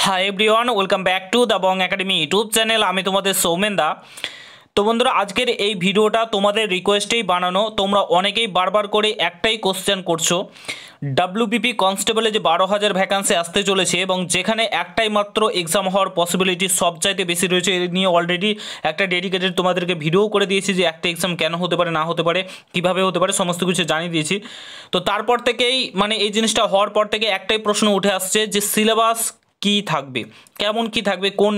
Hi everyone, welcome back to the Bong academy YouTube channel. আমি তোমাদের সৌমেন দা। তো বন্ধুরা, আজকের এই ভিডিওটা তোমাদের রিকোয়েস্টেই বানানো। তোমরা অনেকেই বারবার করে একটাই কোশ্চেন করছো, ডাব্লিউবিপি কনস্টেবলে যে 12,000 ভ্যাকান্সি আসতে চলেছে এবং যেখানে একটাই মাত্র এক্সাম হওয়ার পসিবিলিটি সবচাইতে বেশি রয়েছে, এ নিয়ে অলরেডি একটা ডেডিকেটেড তোমাদেরকে ভিডিও করে দিয়েছি যে একটা এক্সাম কেন হতে পারে, না হতে পারে, কীভাবে হতে পারে, সমস্ত কিছু জানিয়ে দিয়েছি। তো তারপর থেকেই এই জিনিসটা হওয়ার পর থেকে একটাই প্রশ্ন উঠে আসছে যে সিলেবাস কি থাকবে, কেমন কি থাকবে, কোন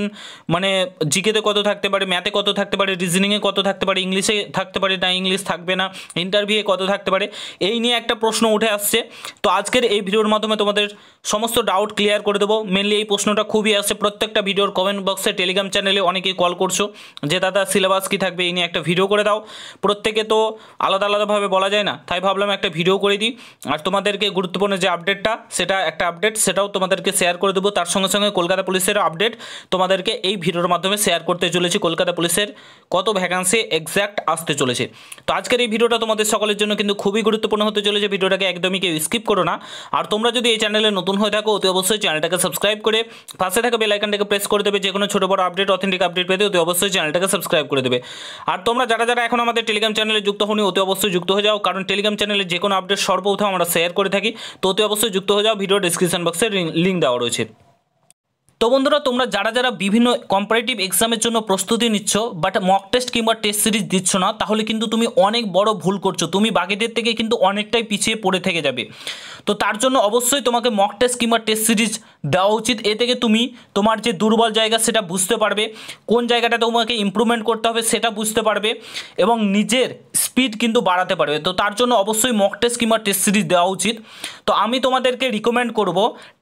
জিকেতে কত থাকতে পারে, ম্যাথে কত থাকতে পারে, রিজনিংয়ে কত থাকতে পারে, ইংলিশে থাকতে পারে না ইংলিশ থাকবে না, ইন্টারভিউয়ে কত থাকতে পারে, এই নিয়ে একটা প্রশ্ন উঠে আসছে। তো আজকের এই ভিডিওর মাধ্যমে তোমাদের সমস্ত ডাউট ক্লিয়ার করে দেবো। মেনলি এই প্রশ্নটা খুবই আসছে প্রত্যেকটা ভিডিওর কমেন্ট বক্সে, টেলিগ্রাম চ্যানেলে অনেকেই কল করছো যে দাদা সিলেবাস কী থাকবে, এই নিয়ে একটা ভিডিও করে দাও। প্রত্যেকে তো আলাদা আলাদাভাবে বলা যায় না, তাই ভাবলাম একটা ভিডিও করে দিই। আর তোমাদেরকে গুরুত্বপূর্ণ যে আপডেটটা, সেটা একটা আপডেট, সেটাও তোমাদেরকে শেয়ার করে দেবো। তার সঙ্গে সঙ্গে কলকাতা পুলিশের আপডেট তোমাদেরকে এই ভিডিওর মাধ্যমে শেয়ার করতে চলেছি। কলকাতা পুলিশের কত ভ্যাকান্সি এক্স্যাক্ট আসতে চলেছে। তো আজকের এই ভিডিওটা তোমাদের সকলের জন্য কিন্তু খুবই গুরুত্বপূর্ণ হতে চলেছে। ভিডিওটাকে একদমই কেউ স্কিপ করো না। আর তোমরা যদি এই চ্যানেলে নতুন হয়ে থাকো, অতি অবশ্যই চ্যানেলটাকে সাবস্ক্রাইব করে পাশে থাকা বেল আইকনটাকে প্রেস করে দেবে। যে কোনো ছোটো বড় আপডেট, অথেন্টিক আপডেট পেতে অতি অবশ্যই চ্যানেলটাকে সাবস্ক্রাইব করে দেবে। আর তোমরা যারা যারা এখন আমাদের টেলিগ্রাম চ্যানেলে যুক্ত হওনি, অতি অবশ্যই যুক্ত হয়ে যাও, কারণ টেলিগ্রাম চ্যানেলে যে কোনো আপডেট সর্বপ্রথম আমরা শেয়ার করে থাকি। তো অতি অবশ্যই যুক্ত হয়ে যাও, ভিডিও ডিসক্রিপশন বক্সে লিঙ্ক দেওয়া রয়েছে। তো বন্ধুরা, তোমরা যারা যারা বিভিন্ন কম্পারেটিভ এক্সামের জন্য প্রস্তুতি নিচ্ছ বাট মক টেস্ট কিংবা টেস্ট সিরিজ দিচ্ছ না, তাহলে কিন্তু তুমি অনেক বড় ভুল করছো। তুমি বাকিদের থেকে কিন্তু অনেকটাই পিছিয়ে পড়ে থেকে যাবে। তো তার জন্য অবশ্যই তোমাকে মক টেস্ট কিংবা টেস্ট সিরিজ দেওয়া উচিত। এ থেকে তুমি তোমার যে দুর্বল জায়গা সেটা বুঝতে পারবে, কোন জায়গাটা তোমাকে ইমপ্রুভমেন্ট করতে হবে সেটা বুঝতে পারবে এবং নিজের স্পিড কিন্তু বাড়াতে পারবে। তো তার জন্য অবশ্যই মক টেস্ট কিংবা টেস্ট সিরিজ দেওয়া উচিত। তো আমি তোমাদেরকে রিকমেন্ড করব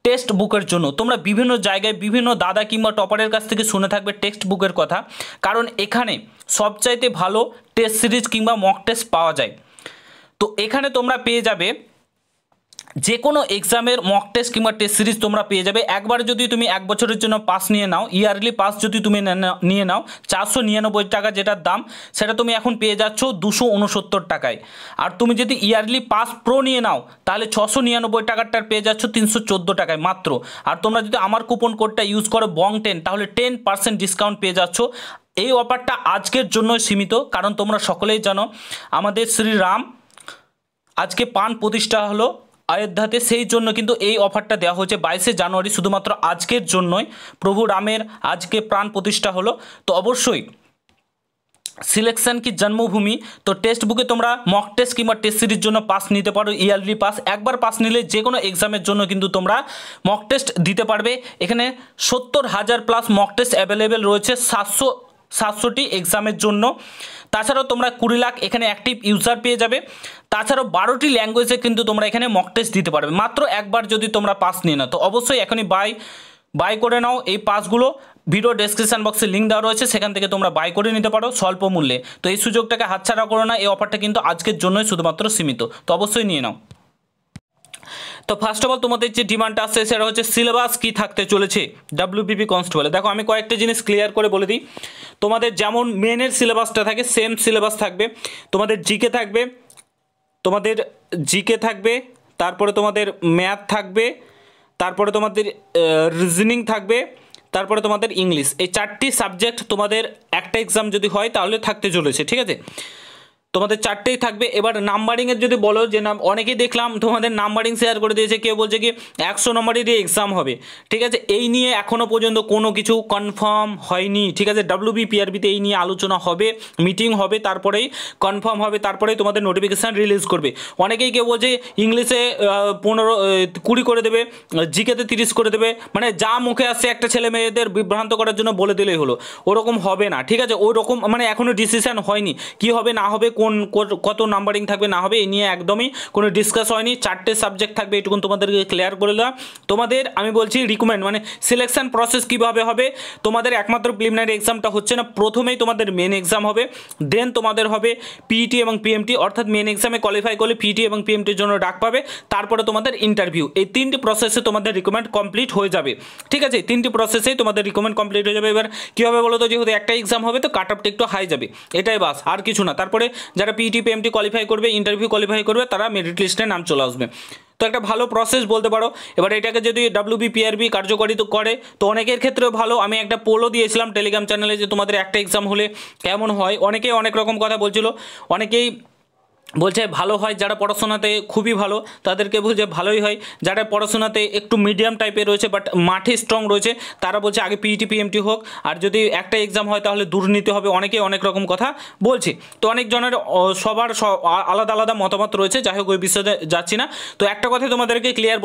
টেক্সট বুকের জন্য। তোমরা বিভিন্ন জায়গায় বিভিন্ন দাদা কিংবা টপারের কাছ থেকে শুনে থাকবে টেক্সট বুকের কথা, কারণ এখানে সবচাইতে ভালো টেস্ট সিরিজ কিংবা মক টেস্ট পাওয়া যায়। তো এখানে তোমরা পেয়ে যাবে যে কোনো এক্সামের মক টেস্ট কিংবা টেস্ট সিরিজ তোমরা পেয়ে যাবে। একবার যদি তুমি এক বছরের জন্য পাস নিয়ে নাও, ইয়ারলি পাস যদি তুমি নিয়ে নাও 499 টাকা যেটার দাম, সেটা তুমি এখন পেয়ে যাচ্ছ 269 টাকায়। আর তুমি যদি ইয়ারলি পাস প্রো নিয়ে নাও, তাহলে 699 টাকারটার পেয়ে যাচ্ছ 314 টাকায় মাত্র। আর তোমরা যদি আমার কুপন কোডটা ইউজ করো BONG10, তাহলে 10% ডিসকাউন্ট পেয়ে যাচ্ছ। এই অফারটা আজকের জন্য সীমিত, কারণ তোমরা সকলেই জানো আমাদের শ্রীরাম আজকে প্রাণ প্রতিষ্ঠা হলো অযোধ্যাতে, সেই জন্য কিন্তু এই অফারটা দেওয়া হয়েছে 22শে জানুয়ারি, শুধুমাত্র আজকের জন্যই। প্রভু রামের আজকে প্রাণ প্রতিষ্ঠা হলো। তো অবশ্যই সিলেকশন কি জন্মভূমি। তো টেক্সট বুকে তোমরা মক টেস্ট কিংবা টেস্ট সিরিজ জন্য পাস নিতে পারো, ইয়ারলি পাস। একবার পাস নিলে যে কোনো এক্সামের জন্য কিন্তু তোমরা মক টেস্ট দিতে পারবে। এখানে 70,000 প্লাস মক টেস্ট অ্যাভেলেবেল রয়েছে 700টি এক্সামের জন্য। তাছাড়াও তোমরা 20 লাখ এখানে অ্যাক্টিভ ইউজার পেয়ে যাবে। তাছাড়াও 12টি ল্যাঙ্গুয়েজে কিন্তু তোমরা এখানে মক টেস্ট দিতে পারবে মাত্র একবার যদি তোমরা পাস নিয়ে নাও। তো অবশ্যই এখনই বাই করে নাও এই পাসগুলো। ভিডিও ডেসক্রিপশন বক্সে লিঙ্ক দেওয়া রয়েছে, সেখান থেকে তোমরা বাই করে নিতে পারো স্বল্প মূল্যে। তো এই সুযোগটাকে হাতছাড়া করো না, এই অফারটা কিন্তু আজকের জন্যই শুধুমাত্র সীমিত। তো অবশ্যই নিয়ে নাও। তো ফার্স্ট অফ অল তোমাদের যে ডিমান্ডটা আসছে সেটা হচ্ছে সিলেবাস কি থাকতে চলেছে ডাব্লিউবিপি কনস্টেবলে। দেখো, আমি কয়েকটা জিনিস ক্লিয়ার করে বলে দিই। তোমাদের যেমন মেনের সিলেবাসটা থাকে, সেম সিলেবাস থাকবে। তোমাদের জিকে থাকবে, তারপরে তোমাদের ম্যাথ থাকবে, তারপরে তোমাদের রিজনিং থাকবে, তারপরে তোমাদের ইংলিশ। এই 4টি সাবজেক্ট তোমাদের একটা এক্সাম যদি হয় তাহলে থাকতে চলেছে, ঠিক আছে? তোমাদের 4টেই থাকবে। এবার নাম্বারিংয়ের যদি বলো, যে অনেকেই দেখলাম তোমাদের নাম্বারিং শেয়ার করে দিয়েছে, কেউ বলছে কি 100 নম্বরেরই এক্সাম হবে, ঠিক আছে? এই নিয়ে এখনও পর্যন্ত কোনো কিছু কনফার্ম হয়নি, ঠিক আছে? ডাব্লিউবিপিআরবিতে এই নিয়ে আলোচনা হবে, মিটিং হবে, তারপরেই কনফার্ম হবে, তারপরেই তোমাদের নোটিফিকেশান রিলিজ করবে। অনেকেই কেউ বলছে ইংলিশে 20 করে দেবে, জিকেতে 30 করে দেবে, যা মুখে আসছে একটা ছেলে মেয়েদের বিভ্রান্ত করার জন্য বলে দিলেই হলো। ওরকম হবে না, ঠিক আছে? ওই রকম এখনও ডিসিশান হয়নি কি হবে না হবে, কত নাম্বারিং থাকবে না হবে, এই নিয়ে একদমই কোনো ডিসকাস হয়নি। 4টে সাবজেক্ট থাকবে, এটুকুন তোমাদেরকে ক্লিয়ার করে দিলাম। তোমাদের আমি বলছি রিকমেন্ড সিলেকশন প্রসেস কীভাবে হবে। তোমাদের একমাত্র প্রিলিমিনারি এক্সামটা হচ্ছে না, প্রথমেই তোমাদের মেন এক্সাম হবে, দেন তোমাদের হবে পিইটি এবং পিএমটি, অর্থাৎ মেন এক্সামে কোয়ালিফাই করলে পিইটি এবং পিএমটির জন্য ডাক পাবে, তারপরে তোমাদের ইন্টারভিউ। এই 3টি প্রসেসে তোমাদের রিকমেন্ড কমপ্লিট হয়ে যাবে, ঠিক আছে? 3টি প্রসেসেই তোমাদের রিকমেন্ড কমপ্লিট হয়ে যাবে। এবার কী হবে বলো তো, যেহেতু একটা এক্সাম হবে তো কাট অফটা একটু হাই যাবে, এটাই বাস, আর কিছু না। তারপরে যারা পিইটি পিএমটি কোয়ালিফাই করবে, ইন্টারভিউ কোয়ালিফাই করবে, তারা মেরিট লিস্টে নাম চলে আসবে। তো একটা ভালো প্রসেস বলতে পারো। এবার এটাকে যদি WBPRB কার্যকরী তো করে তো অনেকের ক্ষেত্রেও ভালো। আমি একটা পোলও দিয়েছিলাম টেলিগ্রাম চ্যানেলে যে তোমাদের একটা এক্সাম হলে কেমন হয়, অনেকেই অনেক রকম কথা বলছিল। অনেকেই বলছে ভালো হয়, যারা পড়াশোনাতে খুবই ভালো তাদেরকে বলছে ভালোই হয়, যারা পড়াশোনাতে একটু মিডিয়াম টাইপের রয়েছে বাট মাঠে স্ট্রং রয়েছে তারা বলছে আগে PET PMT হোক, আর যদি একটা এক্সাম হয় তাহলে দুর্নীতি হবে। অনেকেই অনেক রকম কথা বলছে। তো অনেকজনের সবার আলাদা আলাদা মতামত রয়েছে, যাই হোক ওই বিষয়ে যাচ্ছি না। তো একটা কথাই তোমাদেরকে ক্লিয়ার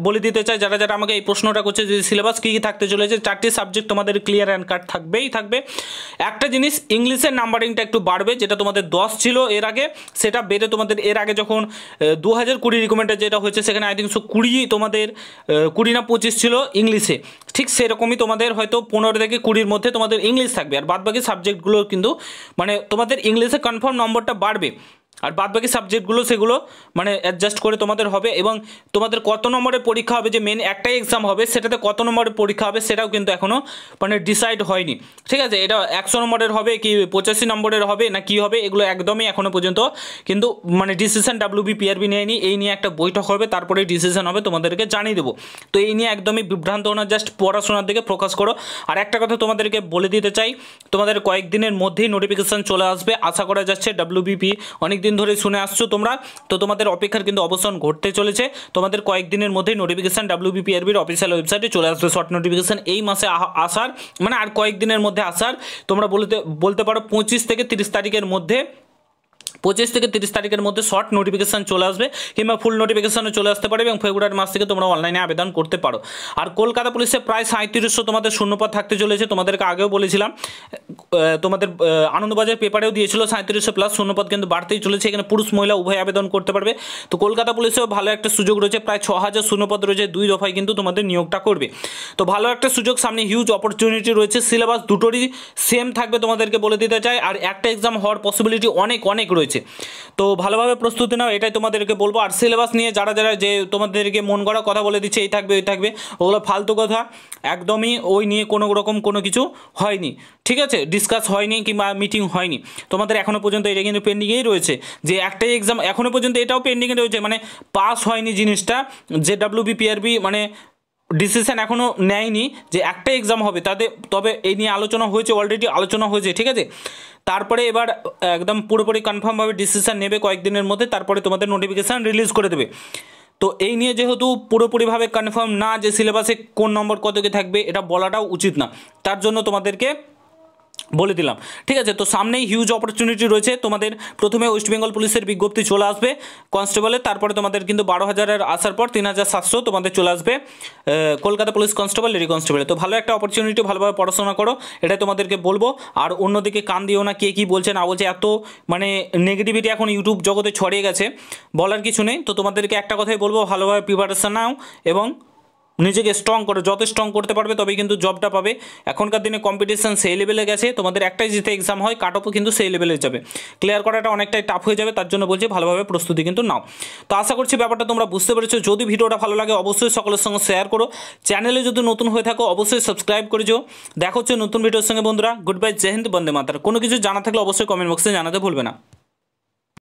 বলে দিতে চাই, যারা যারা আমাকে এই প্রশ্নটা করছে যে সিলেবাস কী কী থাকতে চলেছে, 4টি সাবজেক্ট তোমাদের ক্লিয়ার অ্যান্ড কাট থাকবেই থাকবে। একটা জিনিস, ইংলিশের নাম্বারিংটা একটু বাড়বে, যেটা তোমাদের 10 ছিল এর আগে, সেটা বেড়ে তোমাদের এর আগে যখন 2020 রিকমেন্ডে যেটা হয়েছে সেখানে আই থিঙ্ক সো 20 তোমাদের 20 না 25 ছিল ইংলিশে, ঠিক সেরকমই তোমাদের হয়তো 15 থেকে 20-র মধ্যে তোমাদের ইংলিশ থাকবে। আর বাদবাকি সাবজেক্টগুলো কিন্তু মানে তোমাদের ইংলিশে কনফার্ম নম্বরটা বাড়বে, আর বাদবাকি সাবজেক্টগুলো সেগুলো মানে অ্যাডজাস্ট করে তোমাদের হবে। এবং তোমাদের কত নম্বরের পরীক্ষা হবে, যে মেন একটাই এক্সাম হবে সেটাতে কত নম্বরের পরীক্ষা হবে সেটাও কিন্তু এখনও মানে ডিসাইড হয়নি, ঠিক আছে। এটা 100 নম্বরের হবে কি 85 নম্বরের হবে না কি হবে, এগুলো একদমই এখনও পর্যন্ত কিন্তু মানে ডিসিশন WBPRB নেয়নি। এই নিয়ে একটা বৈঠক হবে, তারপরে ডিসিশন হবে, তোমাদেরকে জানিয়ে দেবো। তো এই নিয়ে একদমই বিভ্রান্ত না, জাস্ট পড়াশোনার দিকে ফোকাস করো। আর একটা কথা তোমাদেরকে বলে দিতে চাই, তোমাদের কয়েকদিনের মধ্যেই নোটিফিকেশান চলে আসবে আশা করা যাচ্ছে। WBP অনেক দিন ধরে শুনে আসছো তোমরা, তো তোমাদের অপেক্ষার কিন্তু অবসান ঘটতে চলেছে। তোমাদের কয়েকদিনের মধ্যেই নোটিফিকেশান WBPRBর অফিসিয়াল ওয়েবসাইটে চলে আসবে। শর্ট নোটিফিকেশান এই মাসে আসার মানে আর কয়েকদিনের মধ্যে আসার তোমরা বলতে পারো 25 থেকে 30 তারিখের মধ্যে, 25 থেকে 30 তারিখের মধ্যে শর্ট নোটিফিকেশান চলে আসবে, কিংবা ফুল নোটিফিকেশানও চলে আসতে পারে, এবং ফেব্রুয়ারি মাস থেকে তোমরা অনলাইনে আবেদন করতে পারো। আর কলকাতা পুলিশে প্রায় 3700 তোমাদের শূন্যপদ থাকতে চলেছে, তোমাদেরকে আগেও বলেছিলাম, তোমাদের আনন্দবাজার পেপারেও দিয়েছিল 3700 প্লাস শূন্যপদ কিন্তু বাড়তেই চলেছে। এখানে পুরুষ মহিলা উভয় আবেদন করতে পারবে। তো কলকাতা পুলিশেও ভালো একটা সুযোগ রয়েছে, প্রায় 6000 শূন্যপদ রয়েছে, 2 দফায় কিন্তু তোমাদের নিয়োগটা করবে। তো ভালো একটা সুযোগ, সামনে হিউজ অপরচুনিটি রয়েছে। সিলেবাস দুটোরই সেম থাকবে তোমাদেরকে বলে দিতে চাই, আর একটা এক্সাম হওয়ার পসিবিলিটি অনেক অনেক রয়েছে। তো ভালোভাবে প্রস্তুতি নাও, এটাই তোমাদেরকে বলবো। আর সিলেবাস নিয়ে যারা যারা যে তোমাদেরকে মন গড়া কথা বলে দিচ্ছে এই থাকবে ওই থাকবে, ওগুলো ফালতু কথা, একদমই ওই নিয়ে কোনো রকম কোনো কিছু হয়নি, ঠিক আছে, ডিসকাস হয়নি কিংবা মিটিং হয়নি। তোমাদের এখনও পর্যন্ত এটা কিন্তু পেন্ডিংয়েই রয়েছে, যে একটাই এক্সাম এখনও পর্যন্ত এটাও পেন্ডিংয়ে রয়েছে, মানে পাস হয়নি জিনিসটা, যে WBPRB মানে ডিসিশন এখনও নেয়নি যে একটা এক্সাম হবে তাতে। তবে এই নিয়ে আলোচনা হয়েছে, অলরেডি আলোচনা হয়েছে, ঠিক আছে। তারপরে এবার একদম পুরোপুরি কনফার্মভাবে ডিসিশন নেবে কয়েকদিনের মধ্যে, তারপরে তোমাদের নোটিফিকেশান রিলিজ করে দেবে। তো এই নিয়ে যেহেতু পুরোপুরিভাবে কনফার্ম না যে সিলেবাসে কোন নম্বর কত কি থাকবে, এটা বলাটাও উচিত না, তার জন্য তোমাদেরকে বলে দিলাম, ঠিক আছে। তো সামনেই হিউজ অপরচুনিটি রয়েছে তোমাদের। প্রথমে ওয়েস্ট বেঙ্গল পুলিশের বিজ্ঞপ্তি চলে আসবে কনস্টেবলের, তারপরে তোমাদের কিন্তু 12,000-এর আসার পর 3700 তোমাদের চলে আসবে কলকাতা পুলিশ কনস্টেবল, লেডি কনস্টেবলে। তো ভালো একটা অপরচুনিটি, ভালোভাবে পড়াশোনা করো, এটাই তোমাদেরকে বলবো। আর অন্যদিকে কান দিও না, কে কী বলছে না বলছে, এত মানে নেগেটিভিটি এখন ইউটিউব জগতে ছড়িয়ে গেছে, বলার কিছু নেই। তো তোমাদেরকে একটা কথাই বলবো, ভালোভাবে প্রিপারেশন নাও এবং নিজেকে স্ট্রং করো, যত স্ট্রং করতে পারবে তবেই কিন্তু জবটা পাবে। এখনকার দিনে কম্পিটিশন সেই লেভেলে গেছে, তোমাদের একটাই যেতে এক্সাম হয়, কাট অফও কিন্তু সেই লেভেলে যাবে, ক্লিয়ার করাটা অনেকটাই টাফ হয়ে যাবে। তার জন্য বলছি ভালোভাবে প্রস্তুতি কিন্তু নাও। তো আশা করছি ব্যাপারটা তোমরা বুঝতে পেরেছো। যদি ভিডিওটা ভালো লাগে অবশ্যই সকলের সঙ্গে শেয়ার করো, চ্যানেলে যদি নতুন হয়ে থাকো অবশ্যই সাবস্ক্রাইব করে যাও। দেখা হচ্ছে নতুন ভিডিওর সঙ্গে বন্ধুরা, গুড বাই, জয় হিন্দ, বন্দে মাতরম। কোনো কিছু জানা থাকলে অবশ্যই কমেন্ট বক্সে জানাতে ভুলবে না।